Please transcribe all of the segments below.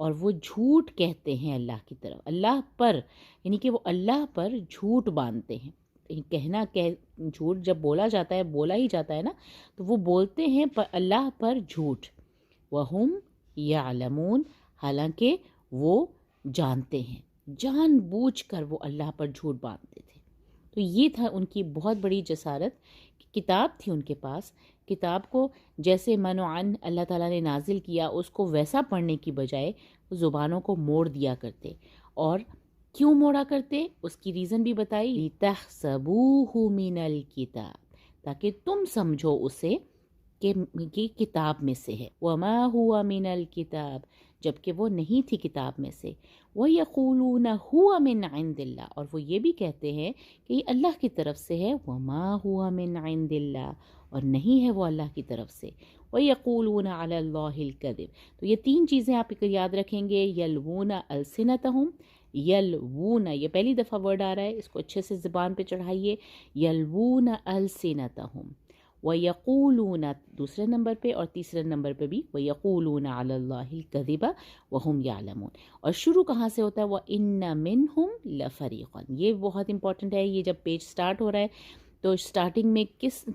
اور وہ جھوٹ کہتے ہیں اللہ کی طرف، اللہ پر، یعنی کہ وہ اللہ پر جھوٹ باندھتے ہیں. جھوٹ جب بولا جاتا ہے، بولا ہی جاتا ہے نا، تو وہ بولتے ہیں اللہ پر جھوٹ. وَهُمْ يَعْلَمُونَ، حالانکہ وہ جانتے ہیں، جان بوجھ کر وہ اللہ پر جھوٹ باندھتے تھے. تو یہ تھا ان کی بہت بڑی جسارت. کتاب تھی ان کے پاس، کتاب کو جیسے منعن اللہ تعالیٰ نے نازل کیا اس کو ویسا پڑھنے کی بجائے وہ زبانوں کو موڑ دیا کرتے. اور کیوں موڑا کرتے اس کی ریزن بھی بتائی، لِتَحْسَبُوهُ مِنَ الْكِتَابِ، تاکہ تم سمجھو اسے کہ یہ کتاب میں سے ہے. وَمَا هُوَ مِنَ الْكِتَابِ، جبکہ وہ نہیں تھی کتاب میں سے. وَيَقُولُونَ هُوَ مِنْ عِنْدِ اللَّهِ، اور وہ یہ بھی کہتے ہیں کہ یہ اللہ کی طرف سے ہے. وَمَا هُوَ مِنْ عِنْدِ اللَّهِ، اور نہیں ہے وہ اللہ کی طرف سے. وَيَقُولُونَ عَلَى اللَّهِ الْكَذِبَ. تو یہ تین چیزیں آپ یاد رکھیں گے. يَلْوُونَ أَلْسِنَتَهُمْ، یلوون، یہ پہلی دفعہ ورڈ آ رہا ہے، اس کو اچھے سے زبان پہ چڑھائیے. یلوون السنتہم، وَيَقُولُونَ دوسرے نمبر پہ، اور تیسرے نمبر پہ بھی وَيَقُولُونَ عَلَى اللَّهِ الْكَذِبَ وَهُمْ يَعْلَمُونَ. اور شروع کہاں سے ہوتا ہے؟ وَإِنَّ مِنْهُمْ لَفَرِيقًا. یہ بہت امپورٹنٹ ہے. یہ جب پیج سٹارٹ ہو رہا ہے تو سٹارٹنگ میں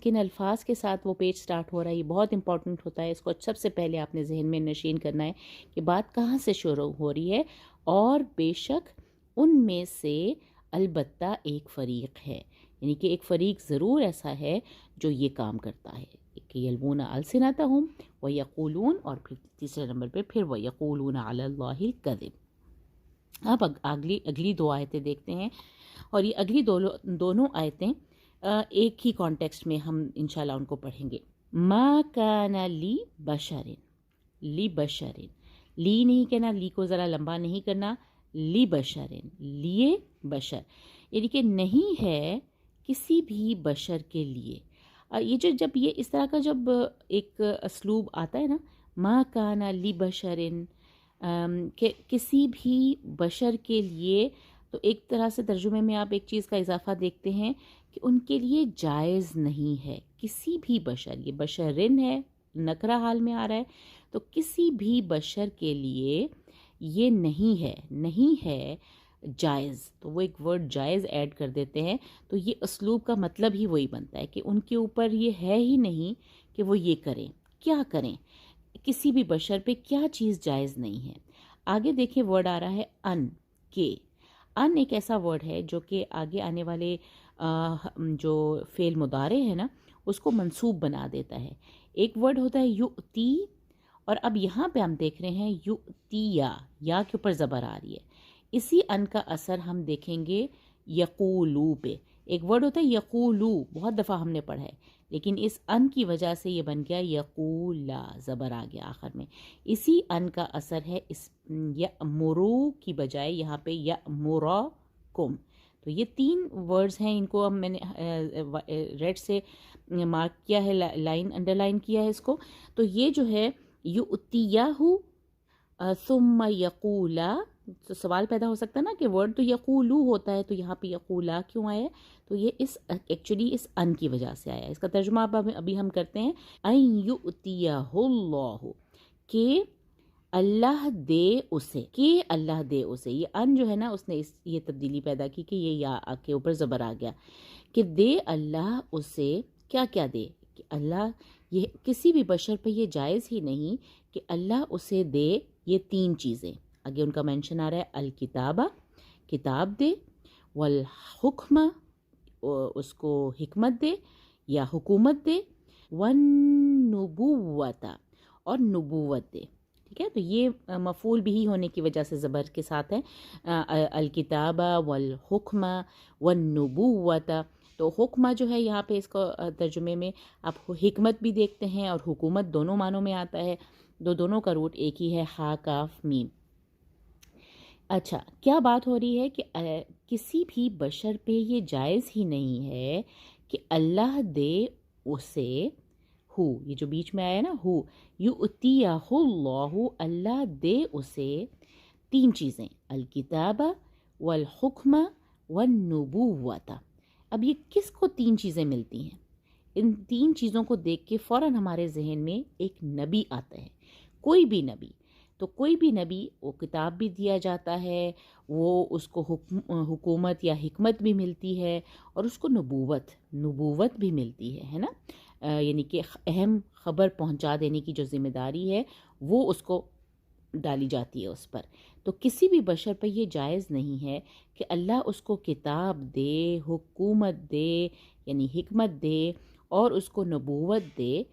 کن الفاظ کے ساتھ وہ پیج سٹارٹ ہو رہا ہے، یہ بہت امپورٹنٹ ہوتا ہے. اس کو سب سے پہلے آپ نے ذہن میں نشین کرنا ہے کہ بات کہاں سے شروع ہو رہی ہے. اور بے شک ان میں سے البتہ ایک فریق ہے، یعنی کہ ایک فریق ضرور ایسا ہے جو یہ کام کرتا ہے کہ یلوون السنتہم ویقولون، اور پھر تیسرے نمبر پہ پھر ویقولون علی اللہ الکذب. اب اگلی دو آیتیں دیکھتے ہیں، اور یہ اگلی دونوں آیتیں ایک ہی کانٹیکسٹ میں ہم انشاءاللہ ان کو پڑھیں گے. ما کان لی بشر، لی بشر، لی نہیں کہنا، لی کو ذرا لمبا نہیں کرنا، لی بشرن، لیے بشر، یعنی کہ نہیں ہے کسی بھی بشر کے لیے. یہ جب یہ اس طرح کا جب ایک اسلوب آتا ہے نا، ما کان لی بشرن، کہ کسی بھی بشر کے لیے، تو ایک طرح سے ترجمے میں آپ ایک چیز کا اضافہ دیکھتے ہیں کہ ان کے لیے جائز نہیں ہے. کسی بھی بشر، یہ بشرن ہے، نکرہ حال میں آ رہا ہے، تو کسی بھی بشر کے لیے یہ نہیں ہے جائز. تو وہ ایک ورڈ جائز ایڈ کر دیتے ہیں، تو یہ اسلوب کا مطلب ہی وہی بنتا ہے کہ ان کے اوپر یہ ہے ہی نہیں کہ وہ یہ کریں. کیا کریں؟ کسی بھی بشر پہ کیا چیز جائز نہیں ہے. آگے دیکھیں ورڈ آ رہا ہے ان کے. ان ایک ایسا ورڈ ہے جو کہ آگے آنے والے جو فعل مضارع ہے نا اس کو منصوب بنا دیتا ہے. ایک ورڈ ہوتا ہے یؤتی، اور اب یہاں پہ ہم دیکھ رہے ہیں یؤتیا، یا کے اوپر زبر آ رہی ہے. اسی ان کا اثر ہم دیکھیں گے یقولو پہ. ایک ورڈ ہوتا ہے یقولو، بہت دفعہ ہم نے پڑھا ہے، لیکن اس ان کی وجہ سے یہ بن گیا یقولا، زبر آ گیا آخر میں. اسی ان کا اثر ہے اس یأمرو کی بجائے یہاں پہ یأمرکم. تو یہ تین ورڈز ہیں، ان کو میں نے ریڈ سے مارک کیا ہے، لائن انڈر لائن کیا ہے اس کو. تو یہ جو ہے یؤتیہ ثم یقولا، تو سوال پیدا ہو سکتا ہے نا کہ ورڈ تو یقولو ہوتا ہے، تو یہاں پہ یقولا کیوں آیا ہے؟ تو یہ ایکچولی اس ان کی وجہ سے آیا ہے. اس کا ترجمہ ابھی ہم کرتے ہیں. ان یؤتیہ اللہ، کہ اللہ دے اسے، کہ اللہ دے اسے. یہ ان جو ہے نا اس نے یہ تبدیلی پیدا کی کہ یہ یا کے اوپر زبر آ گیا، کہ دے اللہ اسے. کیا دے؟ کہ اللہ، یہ کسی بھی بشر پہ یہ جائز ہی نہیں کہ اللہ اسے دے یہ تین چیزیں. آگے ان کا مینشن آ رہا ہے الکتابہ، کتاب دے، والحکمہ، اس کو حکمت دے یا حکومت دے، والنبوۃ، اور نبوت دے. ٹھیک ہے، تو یہ مفعول بھی ہونے کی وجہ سے زبر کے ساتھ ہے. الکتابہ والحکمہ والنبوۃ. تو حکمہ جو ہے یہاں پہ اس کو ترجمے میں آپ حکمت بھی دیکھتے ہیں اور حکومت دونوں معنوں میں آتا ہے. دونوں کا روٹ ایک ہی ہے، ہا کاف میم. اچھا، کیا بات ہو رہی ہے کہ کسی بھی بشر پہ یہ جائز ہی نہیں ہے کہ اللہ دے اسے، یہ جو بیچ میں آیا نا یؤتیہ اللہ، اللہ دے اسے تین چیزیں، الکتابہ والحکمہ والنبوۃ. اب یہ کس کو تین چیزیں ملتی ہیں؟ ان تین چیزوں کو دیکھ کے فوراً ہمارے ذہن میں ایک نبی آتا ہے. کوئی بھی نبی، تو کوئی بھی نبی وہ کتاب بھی دیا جاتا ہے، وہ اس کو حکومت یا حکمت بھی ملتی ہے، اور اس کو نبوت بھی ملتی ہے نا، یعنی کہ اہم خبر پہنچا دینے کی جو ذمہ داری ہے وہ اس کو ڈالی جاتی ہے اس پر۔ تو کسی بھی بشر پر یہ جائز نہیں ہے کہ اللہ اس کو کتاب دے، حکومت دے یعنی حکمت دے، اور اس کو نبوت دے،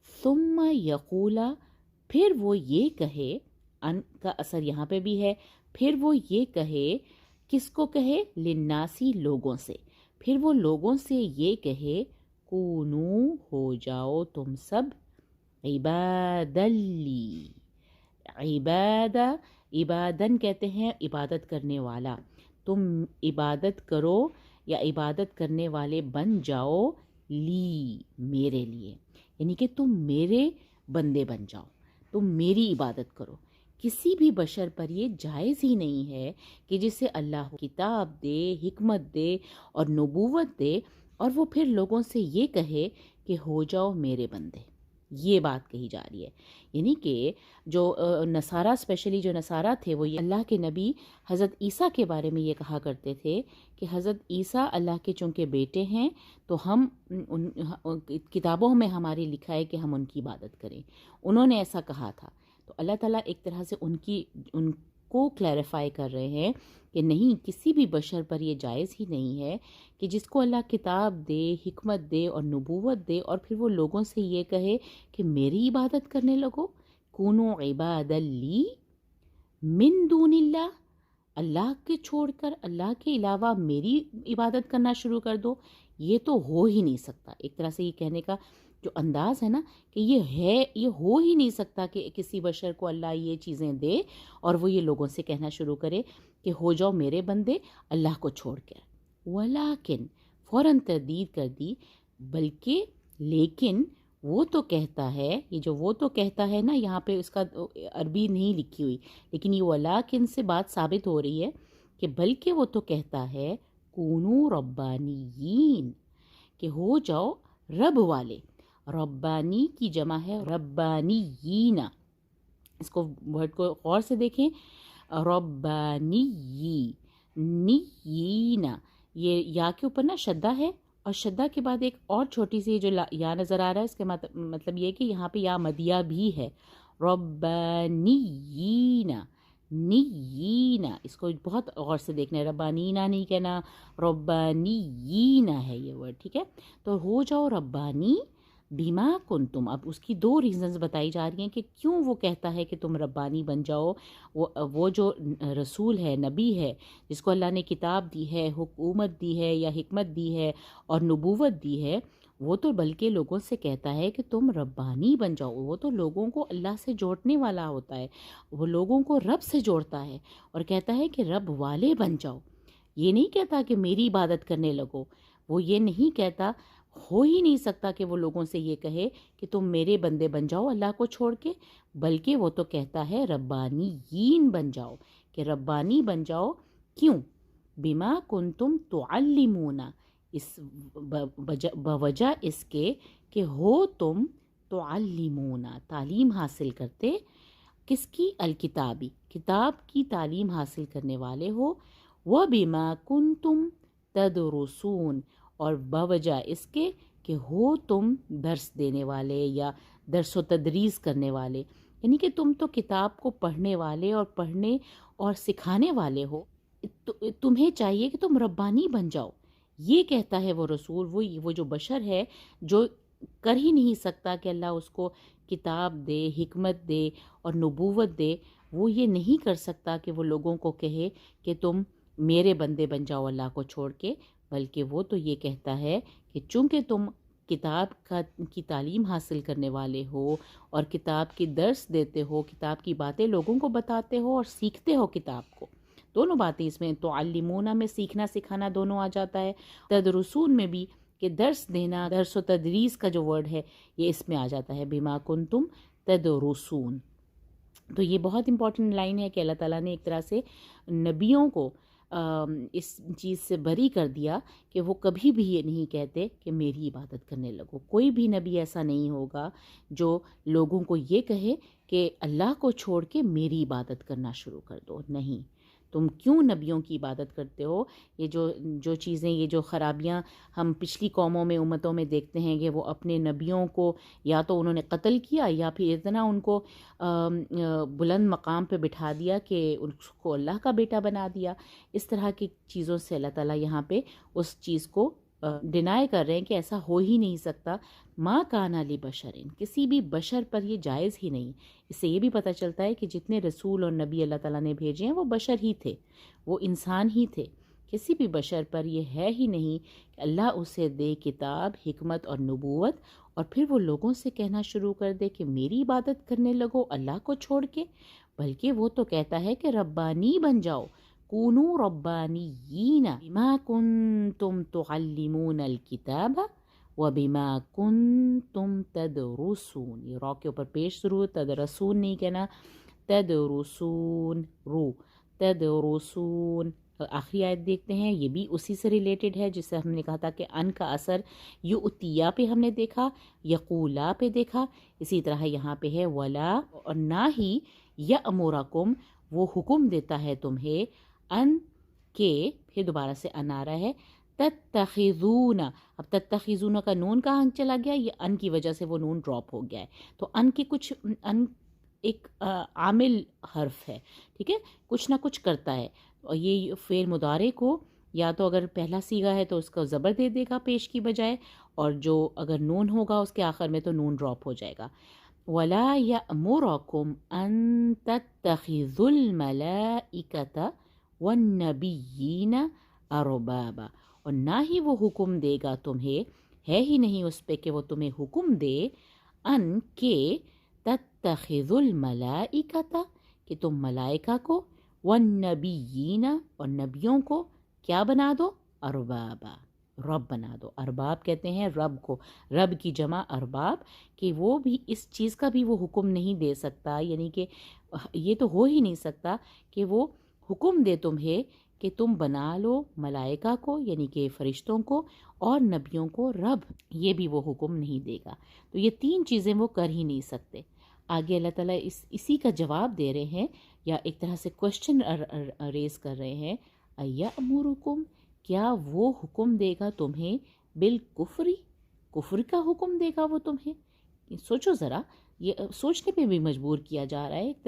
ثم یقولا، پھر وہ یہ کہے، ان کا اثر یہاں پہ بھی ہے، پھر وہ یہ کہے، کس کو کہے؟ للناسی، لوگوں سے، پھر وہ لوگوں سے یہ کہے، کونو، ہو جاؤ تم سب، عبادی لی، عبادن کہتے ہیں عبادت کرنے والا، تم عبادت کرو یا عبادت کرنے والے بن جاؤ، لی، میرے لیے، یعنی کہ تم میرے بندے بن جاؤ، تم میری عبادت کرو۔ کسی بھی بشر پر یہ جائز ہی نہیں ہے کہ جسے اللہ کتاب دے، حکمت دے اور نبوت دے، اور وہ پھر لوگوں سے یہ کہے کہ ہو جاؤ میرے بندے۔ یہ بات کہی جا رہی ہے، یعنی کہ جو نصارہ، اسپیشلی جو نصارہ تھے، وہ یہ اللہ کے نبی حضرت عیسیٰ کے بارے میں یہ کہا کرتے تھے کہ حضرت عیسیٰ اللہ کے چونکہ بیٹے ہیں تو ہم کتابوں میں ہماری لکھا ہے کہ ہم ان کی عبادت کریں، انہوں نے ایسا کہا تھا۔ تو اللہ تعالیٰ ایک طرح سے ان کو کلیریفائی کر رہے ہیں کہ نہیں، کسی بھی بشر پر یہ جائز ہی نہیں ہے کہ جس کو اللہ کتاب دے، حکمت دے اور نبوت دے، اور پھر وہ لوگوں سے یہ کہے کہ میری عبادت کرنے لگو، کونو عباد لی من دون اللہ، اللہ کے چھوڑ کر، اللہ کے علاوہ میری عبادت کرنا شروع کر دو۔ یہ تو ہو ہی نہیں سکتا، ایک طرح سے یہ کہنے کا جو انداز ہے نا کہ یہ ہو ہی نہیں سکتا کہ کسی بشر کو اللہ یہ چیزیں دے اور وہ یہ لوگوں سے کہنا شروع کرے کہ ہو جاؤ میرے بندے اللہ کو چھوڑ کر۔ ولیکن، فوراً تردید کر دی، بلکہ، لیکن وہ تو کہتا ہے، یہ جو وہ تو کہتا ہے نا، یہاں پہ اس کا عربی نہیں لکھی ہوئی، لیکن یہ ولیکن سے بات ثابت ہو رہی ہے کہ بلکہ وہ تو کہتا ہے کونو ربانیین، کہ ہو جاؤ رب والے۔ ربانی کی جمع ہے ربانیین، اس کو ورڈ کو غور سے دیکھیں، ربانی نیین، یہ یا کے اوپر نا شدہ ہے، اور شدہ کے بعد ایک اور چھوٹی سی جو یا نظر آ رہا ہے، اس کے مطلب یہ کہ یہاں پہ یا مدیہ بھی ہے، ربانیین، نیین، اس کو بہت غور سے دیکھنا ہے، ربانینا نہیں کہنا، ربانیین ہے یہ ورڈ، ٹھیک ہے؟ تو ہو جاؤ ربانی بیما کنتم۔ اب اس کی دو ریزنز بتائی جا رہی ہیں کہ کیوں وہ کہتا ہے کہ تم ربانی بن جاؤ۔ وہ جو رسول ہے، نبی ہے، جس کو اللہ نے کتاب دی ہے، حکومت دی ہے یا حکمت دی ہے اور نبوت دی ہے، وہ تو بلکہ لوگوں سے کہتا ہے کہ تم ربانی بن جاؤ۔ وہ تو لوگوں کو اللہ سے جوڑنے والا ہوتا ہے، وہ لوگوں کو رب سے جوڑتا ہے اور کہتا ہے کہ رب والے بن جاؤ۔ یہ نہیں کہتا کہ میری عبادت کرنے لگو، وہ یہ نہیں کہتا، ہو ہی نہیں سکتا کہ وہ لوگوں سے یہ کہے کہ تم میرے بندے بن جاؤ اللہ کو چھوڑ کے، بلکہ وہ تو کہتا ہے ربانیین بن جاؤ، کہ ربانی بن جاؤ۔ کیوں؟ بما کنتم تعلمون، اس بوجہ اس کے کہ ہو تم تعلمون، تعلیم حاصل کرتے، کس کی؟ الکتابی، کتاب کی تعلیم حاصل کرنے والے ہو، وبما کنتم تدرسون، اور بوجہ اس کے کہ ہو تم درس دینے والے یا درس و تدریس کرنے والے، یعنی کہ تم تو کتاب کو پڑھنے والے اور پڑھنے اور سکھانے والے ہو، تمہیں چاہیے کہ تم ربانی بن جاؤ۔ یہ کہتا ہے وہ رسول، وہ جو بشر ہے جو کر ہی نہیں سکتا کہ اللہ اس کو کتاب دے، حکمت دے اور نبوت دے، وہ یہ نہیں کر سکتا کہ وہ لوگوں کو کہے کہ تم میرے بندے بن جاؤ اللہ کو چھوڑ کے، بلکہ وہ تو یہ کہتا ہے کہ چونکہ تم کتاب کی تعلیم حاصل کرنے والے ہو اور کتاب کی درس دیتے ہو، کتاب کی باتیں لوگوں کو بتاتے ہو اور سیکھتے ہو کتاب کو، دونوں باتیں اس میں، تعلمون میں سیکھنا سکھانا دونوں آ جاتا ہے، تدرسون میں بھی کہ درس دینا، درس و تدریس کا جو ورڈ ہے یہ اس میں آ جاتا ہے، بما کنتم تدرسون۔ تو یہ بہت امپورٹنٹ لائن ہے کہ اللہ تعالیٰ نے ایک طرح سے نبیوں کو اس چیز سے بری کر دیا کہ وہ کبھی بھی یہ نہیں کہتے کہ میری عبادت کرنے لگو۔ کوئی بھی نبی ایسا نہیں ہوگا جو لوگوں کو یہ کہے کہ اللہ کو چھوڑ کے میری عبادت کرنا شروع کر دو۔ نہیں، تم کیوں نبیوں کی عبادت کرتے ہو؟ یہ جو چیزیں، یہ جو خرابیاں ہم پچھلی قوموں میں، امتوں میں دیکھتے ہیں کہ وہ اپنے نبیوں کو یا تو انہوں نے قتل کیا یا پھر اتنا ان کو بلند مقام پہ بٹھا دیا کہ ان کو اللہ کا بیٹا بنا دیا۔ اس طرح کی چیزوں سے اللہ تعالیٰ یہاں پہ اس چیز کو ڈینائی کر رہے ہیں کہ ایسا ہو ہی نہیں سکتا۔ ما کان لبشرین، کسی بھی بشر پر یہ جائز ہی نہیں۔ اس سے یہ بھی پتہ چلتا ہے کہ جتنے رسول اور نبی اللہ تعالیٰ نے بھیجے ہیں وہ بشر ہی تھے، وہ انسان ہی تھے۔ کسی بھی بشر پر یہ ہے ہی نہیں کہ اللہ اسے دے کتاب، حکمت اور نبوت، اور پھر وہ لوگوں سے کہنا شروع کر دے کہ میری عبادت کرنے لگو اللہ کو چھوڑ کے۔ بلکہ وہ تو کہتا ہے کہ ربانی بن جاؤ، کونو ربانیین بما کنتم تعلمون الکتاب وبما کنتم تدرسون۔ یہ را کے اوپر پیش ضرور، تدرسون نہیں کہنا، تدرسون، رو، تدرسون۔ آخری آیت دیکھتے ہیں، یہ بھی اسی سے ریلیٹڈ ہے جس سے ہم نے کہا تھا کہ ان کا اثر یؤتیا پہ ہم نے دیکھا، یقولا پہ دیکھا، اسی طرح یہاں پہ ہے ولا، اور نہ ہی یأمرکم، وہ حکم دیتا ہے تمہیں، ان کے، پھر دوبارہ سے ان آ رہا ہے، تتخذون، اب تتخذون کا نون کہاں چلا گیا؟ یہ ان کی وجہ سے وہ نون ڈراپ ہو گیا ہے۔ تو ان کے کچھ، ان ایک عامل حرف ہے، ٹھیک ہے، کچھ نہ کچھ کرتا ہے، اور یہ فعل مضارع کو یا تو اگر پہلا صیغہ ہے تو اس کو زبر دے دے گا پیش کی بجائے، اور جو اگر نون ہوگا اس کے آخر میں تو نون ڈراپ ہو جائے گا۔ وَلَا يَأْمُرَكُمْ أَن تَتَّخِذُوا الْمَلَائِكَةَ وَالنَّبِيِّينَ أَرْبَابًا، اور نہ ہی وہ حکم دے گا تمہیں، ہے ہی نہیں اس پہ کہ وہ تمہیں حکم دے، ان کے تَتَّخِذُوا الْمَلَائِكَةَ، کہ تم ملائکہ کو، والنبیین، اور نبیوں کو کیا بنا دو؟ اربابا، رب بنا دو۔ ارباب کہتے ہیں رب کو، رب کی جمع ارباب، کہ وہ بھی اس چیز کا بھی وہ حکم نہیں دے سکتا، یعنی کہ یہ تو ہو ہی نہیں سکتا کہ وہ حکم دے تمہیں کہ تم بنا لو ملائکہ کو، یعنی کہ فرشتوں کو، اور نبیوں کو رب، یہ بھی وہ حکم نہیں دے گا۔ تو یہ تین چیزیں وہ کر ہی نہیں سکتے۔ آگے اللہ تعالیٰ اسی کا جواب دے رہے ہیں، یا ایک طرح سے کوشچن ریز کر رہے ہیں، ایامرکم، کیا وہ حکم دے گا تمہیں، بالکفری، کفر کا حکم دے گا وہ تمہیں؟ سوچو ذرا، یہ سوچنے پہ بھی مجبور کیا جا رہا ہے، ایک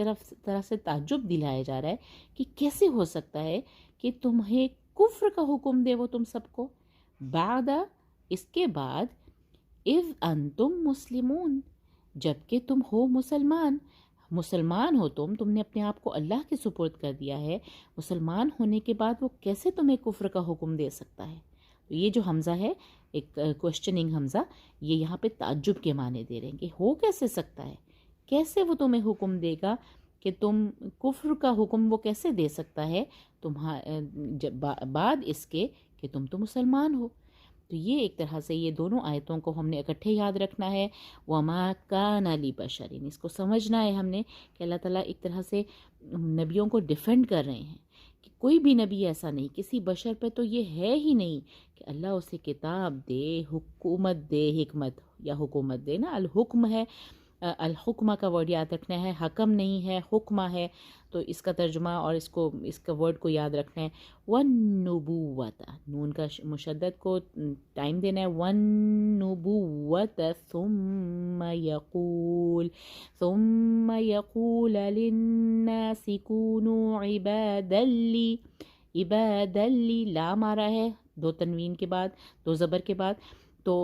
طرح سے تعجب دلایا جا رہا ہے کہ کیسے ہو سکتا ہے کہ تمہیں کفر کا حکم دے وہ تم سب کو، بعد، اس کے بعد، اذ انتم مسلمون، جبکہ تم ہو مسلمان۔ مسلمان ہو تم نے اپنے آپ کو اللہ کے سپرد کر دیا ہے، مسلمان ہونے کے بعد وہ کیسے تمہیں کفر کا حکم دے سکتا ہے؟ تو یہ جو حمزہ ہے، ایک کوشچننگ حمزہ، یہ یہاں پہ تعجب کے معنی دے رہے ہیں کہ ہو کیسے سکتا ہے، کیسے وہ تمہیں حکم دے گا کہ تم کفر کا حکم وہ کیسے دے سکتا ہے بعد اس کے کہ تم تو مسلمان ہو؟ تو یہ ایک طرح سے یہ دونوں آیتوں کو ہم نے اکٹھے یاد رکھنا ہے۔ وَمَا كَانَ لِبَشَرٍ، اس کو سمجھنا ہے ہم نے کہ اللہ تعالیٰ ایک طرح سے نبیوں کو ڈیفینڈ کر رہے ہیں کہ کوئی بھی نبی ایسا نہیں، کسی بشر پہ تو یہ ہے ہی نہیں کہ اللہ اسے کتاب دے، حکومت دے، حکمت یا حکومت دے نا، الحکم ہے، الحکمہ کا ورڈ یاد رکھنا ہے، حکم نہیں ہے، حکمہ ہے، تو اس کا ترجمہ اور اس کا ورڈ کو یاد رکھنا ہے۔ وَالنُّبُوَّةَ، نون کا مشدد کو ٹائم دینا ہے، وَالنُّبُوَّةَ ثُمَّ يَقُولَ لِلنَّاسِ كُونُوا عِبَادًا لِّي، عبادًا لِّي، لام آ رہا ہے دو تنوین کے بعد، دو زبر کے بعد، تو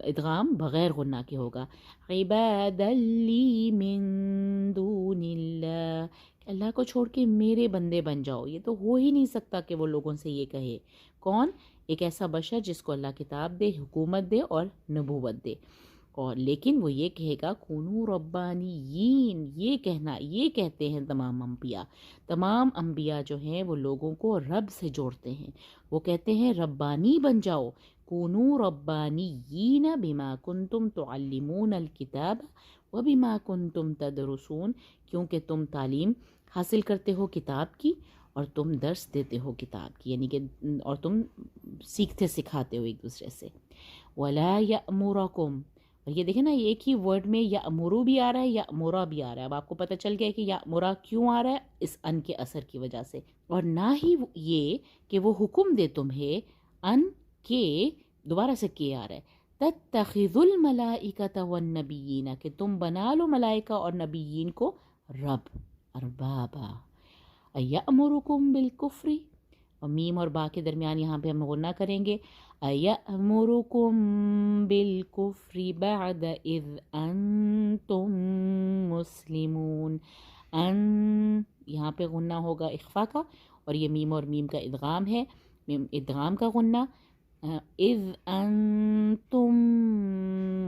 ادغام بغیر غنہ کے ہوگا، عبادا لی من دون اللہ، کہ اللہ کو چھوڑ کے میرے بندے بن جاؤ۔ یہ تو ہو ہی نہیں سکتا کہ وہ لوگوں سے یہ کہے، کون؟ ایک ایسا بشر جس کو اللہ کتاب دے، حکومت دے اور نبوت دے، اور لیکن وہ یہ کہے گا کونو ربانیین، یہ کہتے ہیں تمام انبیاء جو ہیں وہ لوگوں کو رب سے جوڑتے ہیں، وہ کہتے ہیں ربانی بن جاؤ، کونو ربانیین بما کنتم تعلمون الکتاب وبما کنتم تدرسون، کیونکہ تم تعلیم حاصل کرتے ہو کتاب کی اور تم درس دیتے ہو کتاب کی، یعنی کہ اور تم سیکھتے سکھاتے ہو ایک دوسرے سے. ولا یأمرکم، اور یہ دیکھیں نا ایک ہی ورڈ میں یأمرو بھی آ رہا ہے یأمرا بھی آ رہا ہے. اب آپ کو پتہ چل گیا کہ یأمرا کیوں آ رہا ہے، اس ان کے اثر کی وجہ سے. اور نہ ہی یہ کہ وہ حکم دے تمہیں ان کے، دوبارہ سے کے آ رہا ہے، تتخذوا الملائکۃ والنبیین، کہ تم بنا لو ملائکہ اور نبیین کو رب، اربابا. ایامرکم بالکفر، اور میم اور با کے درمیان یہاں پہ ہم غنہ کریں گے، ایامرکم بالکفر بعد اذ انتم مسلمون. ان یہاں پہ غنہ ہوگا اخفا کا، اور یہ میم اور میم کا ادغام ہے، ادغام کا غنہ. اذ انتم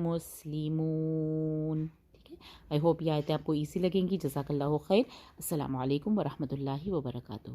مسلمون. ٹھیک ہے، آئی ہوپ یہ آیتیں آپ کو ایزی لگیں گی. جزاک اللہ خیر. السلام علیکم ورحمۃ اللہ وبرکاتہ.